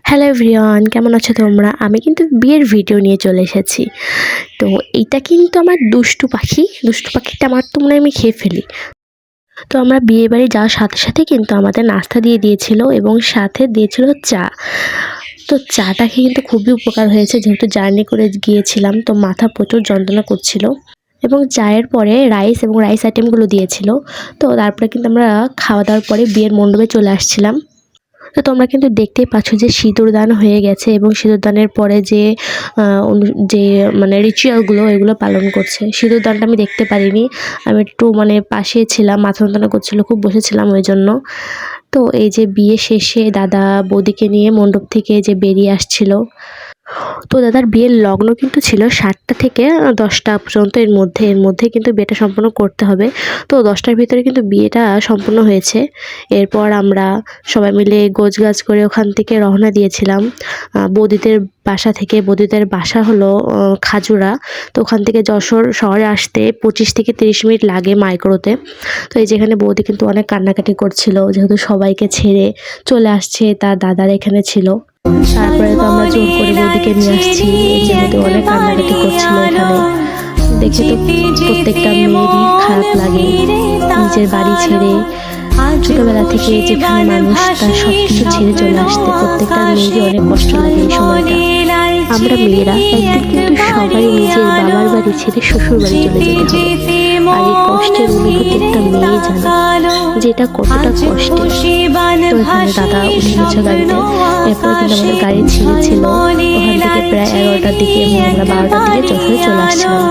Hello everyone, কেমন আছো তোমরা? আমি কিন্তু বিয়ের ভিডিও নিয়ে চলে এসেছি। তো এইটা কিন্তু আমার দুষ্টু পাখি। দুষ্টু পাখিটা আমার তো মনে হয় আমি খেয়ে ফেলি। তো আমরা বিয়ে বাড়ি যাওয়ার সাথে সাথে কিন্তু আমাদের নাস্তা দিয়ে দিয়েছিল এবং সাথে দিয়েছিল চা। তো চাটা খেয়ে কিন্তু খুবই উপকার হয়েছে, যেহেতু জার্নি করে গিয়েছিলাম তো মাথা প্রচুর যন্ত্রণা করছিল। এবং চায়ের পরে রাইস এবং রাইস আইটেমগুলো দিয়েছিল। তো তারপরে কিন্তু আমরা খাওয়া দাওয়ার পরে বিয়ের মণ্ডপে চলে আসছিলাম। তো তোমরা কিন্তু দেখতেই পাচ্ছ যে সিঁদুরদান হয়ে গেছে এবং সিঁদুরদানের পরে যে মানে রিচুয়ালগুলো এগুলো পালন করছে। সিঁদুরদানটা আমি দেখতে পারিনি, আমি একটু পাশে ছিলাম, মাথা যন্ত্রণা করছিল, খুব বসেছিলাম ওই জন্য। তো এই যে বিয়ে শেষে দাদা বৌদিকে নিয়ে মণ্ডপ থেকে যে বেরিয়ে আসছিল। তো দাদার বিয়ের লগ্ন কিন্তু ছিল 7টা থেকে 10টা পর্যন্ত, এর মধ্যে কিন্তু বিয়েটা সম্পন্ন করতে হবে। তো 10টার ভিতরে কিন্তু বিয়েটা সম্পূর্ণ হয়েছে। এরপর আমরা সবাই মিলে গোছগাছ করে ওখান থেকে রওনা দিয়েছিলাম বৌদিদের বাসা থেকে। বৌদিদের বাসা হলো খাজুরা। তো ওখান থেকে যশোর শহরে আসতে 25 থেকে 30 মিনিট লাগে মাইক্রোতে। তো এই যেখানে বৌদি কিন্তু অনেক কান্নাকাটি করছিল, যেহেতু সবাইকে ছেড়ে চলে আসছে, তার দাদারা এখানে ছিল। তারপরে তো আমরা জোর করে বৌদিকে নিয়ে আসছি, এই যে বৌদি অনেক কান্নাকাটি করছিল এখানে। দেখে তো প্রত্যেকটা মেয়েরই খারাপ লাগে, নিজের বাড়ি ছেড়ে ছোটবেলা থেকে যেখানে মানুষ তার সব কিছু ছেড়ে চলে আসতে প্রত্যেকটা মেয়েরই অনেক কষ্ট লাগে এই সময়টা। আমরা মেয়েরা একদিন কিন্তু সবাই নিজের বাবার বাড়ি ছেড়ে শ্বশুর বাড়ি চলে যেতে হবে, আর এই কষ্টের অনুভূতি একটা মেয়ে জানে যেটা কতটা কষ্টের। তো এখানে দাদা উঠে গেছে গাড়িতে। এরপর কিন্তু আমাদের গাড়ি ছিল ওখান থেকে প্রায় 11টার দিকে এবং আমরা 12টার দিকে যশোরে চলে আসছিলাম।